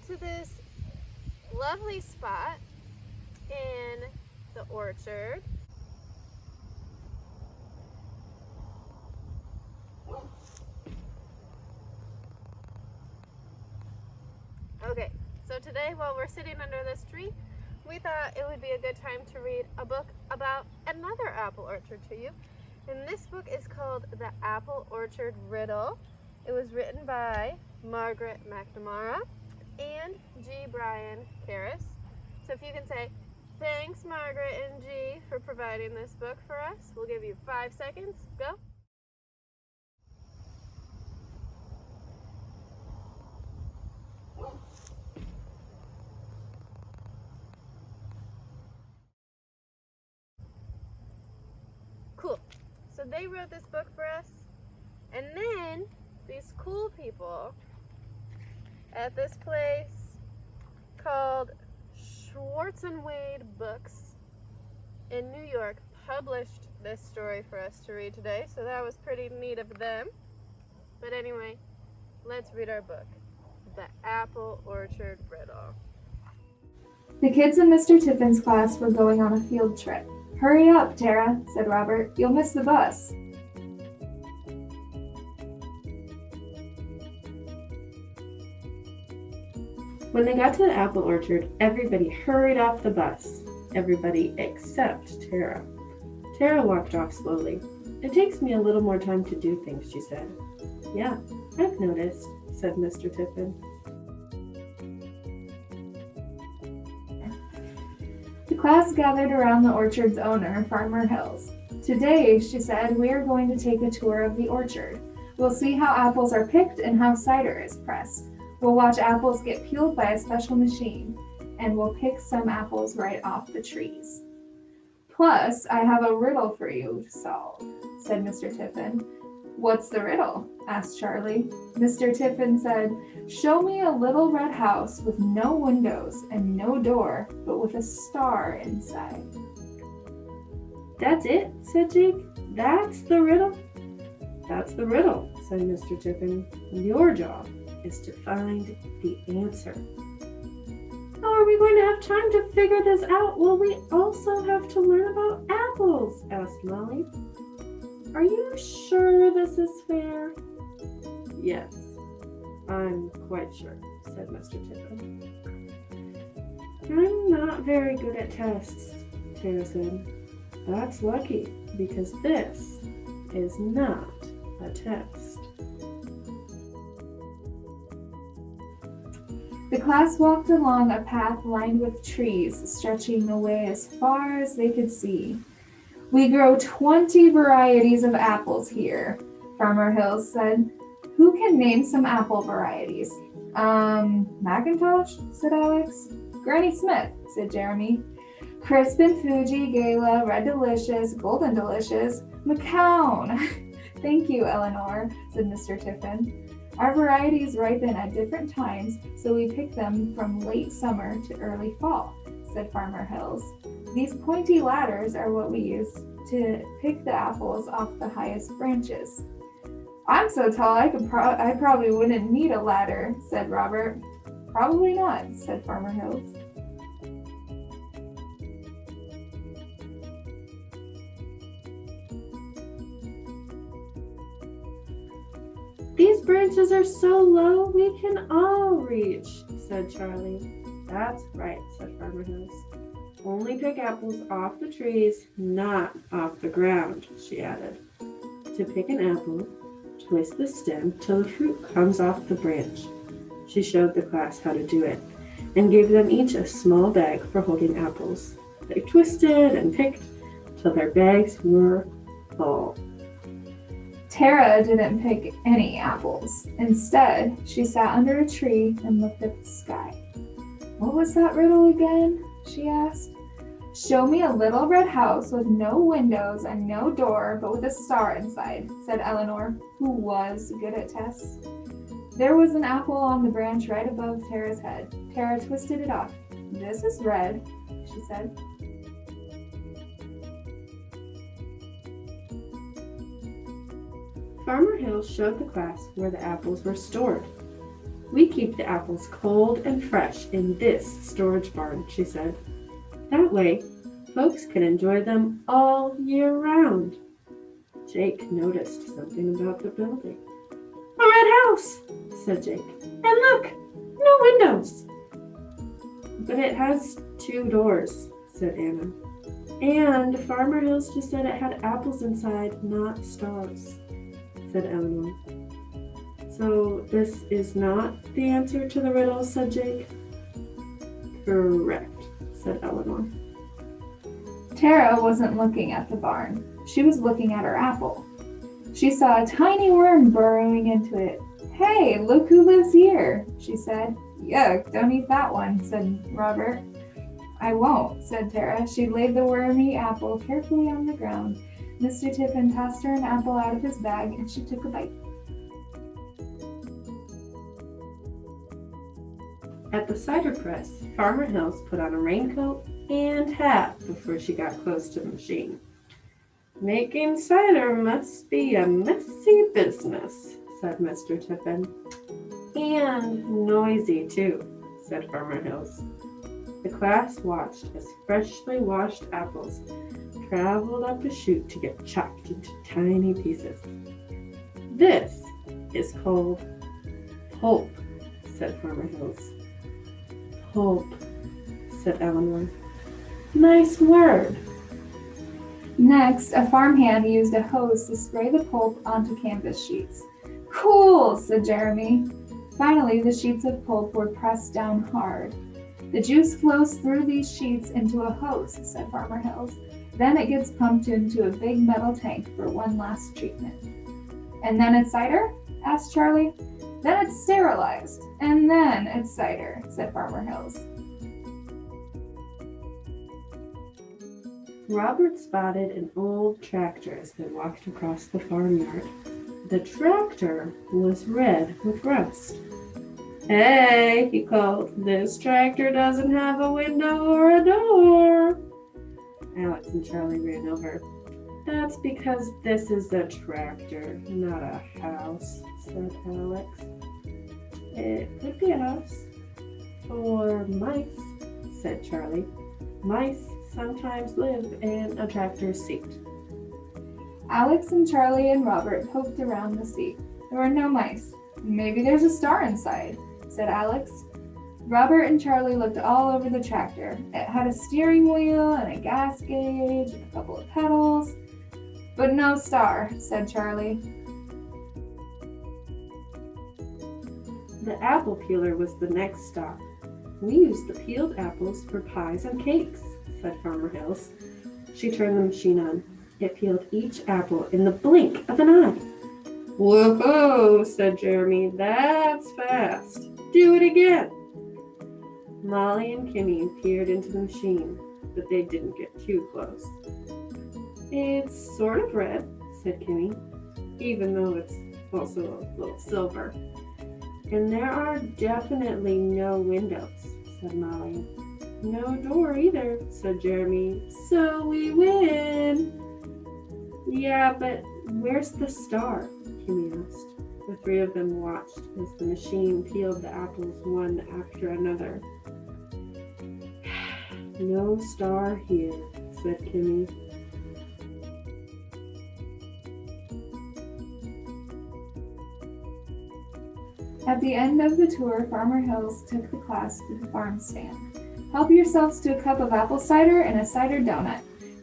to this lovely spot in the orchard. Okay, so today while we're sitting under this tree, we thought it would be a good time to read a book about another apple orchard to you. And this book is called The Apple Orchard Riddle. It was written by Margaret McNamara and G. Brian Karras. So if you can say, thanks Margaret and G for providing this book for us. We'll give you 5 seconds. Go. Cool. So they wrote this book for us. And then these cool people at this place called Schwartz and Wade Books in New York published this story for us to read today. So that was pretty neat of them. But anyway, let's read our book, The Apple Orchard Riddle. The kids in Mr. Tiffin's class were going on a field trip. "Hurry up, Tara," said Robert. "You'll miss the bus." When they got to the apple orchard, everybody hurried off the bus. Everybody except Tara. Tara walked off slowly. "It takes me a little more time to do things," she said. "Yeah, I've noticed," said Mr. Tiffin. The class gathered around the orchard's owner, Farmer Hills. "Today," she said, "we are going to take a tour of the orchard. We'll see how apples are picked and how cider is pressed. We'll watch apples get peeled by a special machine, and we'll pick some apples right off the trees. Plus, I have a riddle for you to solve," said Mr. Tiffin. "What's the riddle?" asked Charlie. Mr. Tiffin said, "Show me a little red house with no windows and no door, but with a star inside." "That's it," said Jake. "That's the riddle?" "That's the riddle," said Mr. Tiffin. "Your job is to find the answer." "How are we going to have time to figure this out? Will we also have to learn about apples?" asked Molly. "Are you sure this is fair?" "Yes, I'm quite sure," said Mr. Tiffin. "I'm not very good at tests," Tara said. "That's lucky, because this is not a test." The class walked along a path lined with trees, stretching away as far as they could see. "We grow 20 varieties of apples here," Farmer Hills said. "Who can name some apple varieties?" Macintosh," said Alex. "Granny Smith," said Jeremy. "Crisp and Fuji, Gala, Red Delicious, Golden Delicious, McCown." "Thank you, Eleanor," said Mr. Tiffin. "Our varieties ripen at different times, so we pick them from late summer to early fall," said Farmer Hills. "These pointy ladders are what we use to pick the apples off the highest branches." "I'm so tall I probably wouldn't need a ladder," said Robert. "Probably not," said Farmer Hills. "These branches are so low we can all reach," said Charlie. "That's right," said Farmer Hills. "Only pick apples off the trees, not off the ground," she added. "To pick an apple, twist the stem till the fruit comes off the branch." She showed the class how to do it and gave them each a small bag for holding apples. They twisted and picked till their bags were full. Tara didn't pick any apples. Instead, she sat under a tree and looked at the sky. "What was that riddle again?" she asked. "Show me a little red house with no windows and no door, but with a star inside," said Eleanor, who was good at tests. There was an apple on the branch right above Tara's head. Tara twisted it off. "This is red," she said. Farmer Hills showed the class where the apples were stored. We keep the apples cold and fresh in this storage barn, she said. That way, folks can enjoy them all year round. Jake noticed something about the building. A red house, said Jake. And look, no windows. But it has 2 doors, said Anna. And Farmer Hills just said it had apples inside, not stars, said Eleanor. So this is not the answer to the riddle, said Jake. Correct, said Eleanor. Tara wasn't looking at the barn. She was looking at her apple. She saw a tiny worm burrowing into it. Hey, look who lives here, she said. Yuck, don't eat that one, said Robert. I won't, said Tara. She laid the wormy apple carefully on the ground. Mr. Tiffin tossed her an apple out of his bag, and she took a bite. At the cider press, Farmer Hills put on a raincoat and hat before she got close to the machine. Making cider must be a messy business, said Mr. Tiffin. And noisy, too, said Farmer Hills. The class watched as freshly washed apples traveled up a chute to get chopped into tiny pieces. This is called pulp, said Farmer Hills. Pulp, said Eleanor. Nice word. Next, a farmhand used a hose to spray the pulp onto canvas sheets. Cool, said Jeremy. Finally, the sheets of pulp were pressed down hard. The juice flows through these sheets into a hose, said Farmer Hills. Then it gets pumped into a big metal tank for one last treatment. And then it's cider? Asked Charlie. Then it's sterilized, and then it's cider, said Farmer Hills. Robert spotted an old tractor as they walked across the farmyard. The tractor was red with rust. Hey, he called, this tractor doesn't have a window or a door. Alex and Charlie ran over. That's because this is a tractor, not a house, said Alex. It could be a house. Or mice, said Charlie. Mice sometimes live in a tractor seat. Alex and Charlie and Robert poked around the seat. There were no mice. Maybe there's a star inside, said Alex. Robert and Charlie looked all over the tractor. It had a steering wheel and a gas gauge and a couple of pedals. But no star, said Charlie. The apple peeler was the next stop. We used the peeled apples for pies and cakes, said Farmer Hills. She turned the machine on. It peeled each apple in the blink of an eye. Whoa, said Jeremy. That's fast. Do it again. Molly and Kimmy peered into the machine, but they didn't get too close. It's sort of red, said Kimmy, even though it's also a little silver. And there are definitely no windows, said Molly. No door either, said Jeremy. So we win. Yeah, but where's the star? Kimmy asked. The 3 of them watched as the machine peeled the apples one after another. No star here, said Kimmy. At the end of the tour, Farmer Hills took the class to the farm stand. Help yourselves to a cup of apple cider and a cider donut,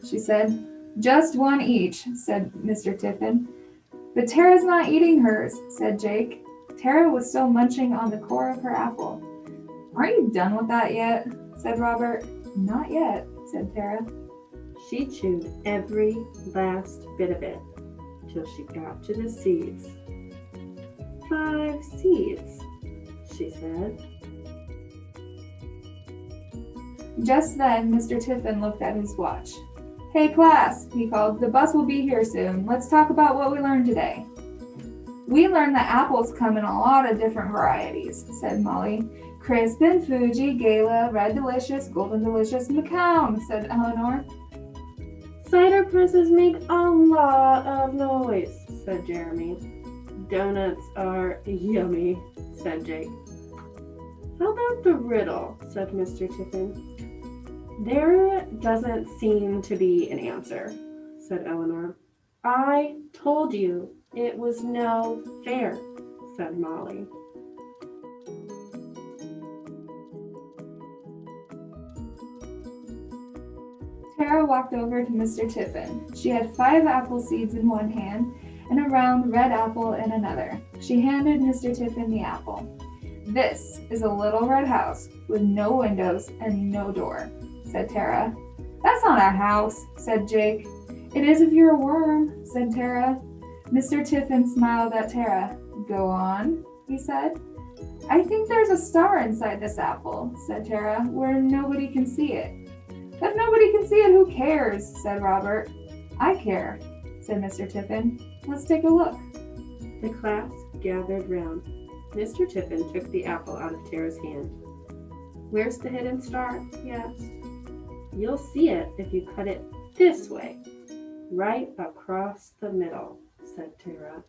she said. Just one each, said Mr. Tiffin. But Tara's not eating hers, said Jake. Tara was still munching on the core of her apple. Aren't you done with that yet? Said Robert. Not yet, said Tara. She chewed every last bit of it till she got to the seeds. 5 seeds, she said. Just then, Mr. Tiffin looked at his watch. Hey class, he called, the bus will be here soon. Let's talk about what we learned today. We learned that apples come in a lot of different varieties, said Molly. Crispin, Fuji, Gala, Red Delicious, Golden Delicious, Macomb, said Eleanor. Cider presses make a lot of noise, said Jeremy. Donuts are yummy, said Jake. How about the riddle? Said Mr. Tiffin. There doesn't seem to be an answer, said Eleanor. I told you it was no fair, said Molly. Tara walked over to Mr. Tiffin. She had 5 apple seeds in one hand and a round red apple in another. She handed Mr. Tiffin the apple. This is a little red house with no windows and no door, said Tara. That's not a house, said Jake. It is if you're a worm, said Tara. Mr. Tiffin smiled at Tara. Go on, he said. I think there's a star inside this apple, said Tara, where nobody can see it. If nobody can see it, who cares, said Robert. I care, said Mr. Tiffin. Let's take a look. The class gathered round. Mr. Tiffin took the apple out of Tara's hand. Where's the hidden star? He asked. You'll see it if you cut it this way, right across the middle, said Tara.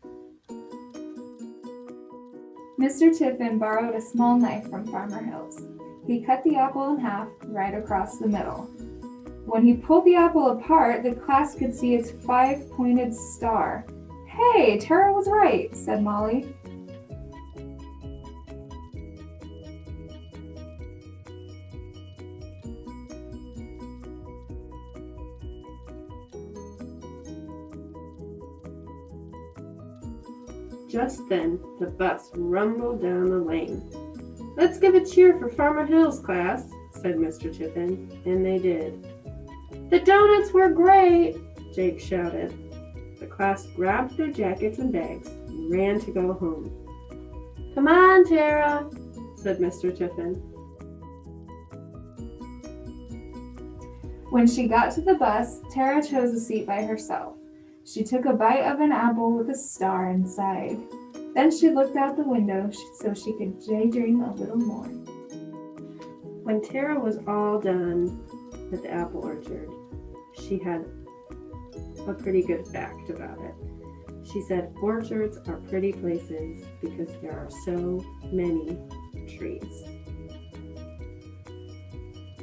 Mr. Tiffin borrowed a small knife from Farmer Hills. He cut the apple in half right across the middle. When he pulled the apple apart, the class could see its 5-pointed star. Hey, Tara was right, said Molly. Just then, the bus rumbled down the lane. Let's give a cheer for Farmer Hills, class, said Mr. Tiffin, and they did. The donuts were great, Jake shouted. The class grabbed their jackets and bags and ran to go home. Come on, Tara, said Mr. Tiffin. When she got to the bus, Tara chose a seat by herself. She took a bite of an apple with a star inside. Then she looked out the window so she could daydream a little more. When Tara was all done at the Apple Orchard, she had a pretty good fact about it. She said orchards are pretty places because there are so many trees.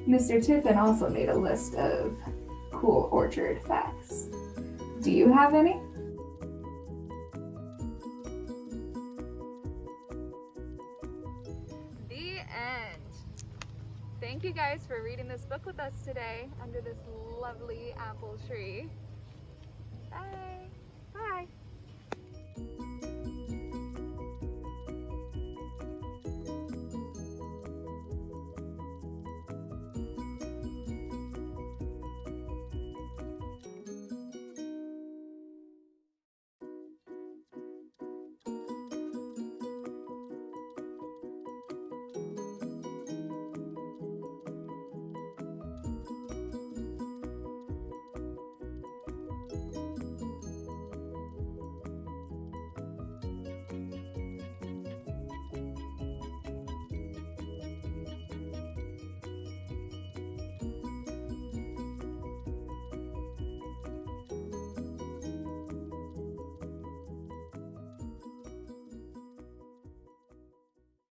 Mr. Tiffin also made a list of cool orchard facts. Do you have any? The end. Thank you guys for reading this book with us today under this lovely apple tree. Bye. Bye.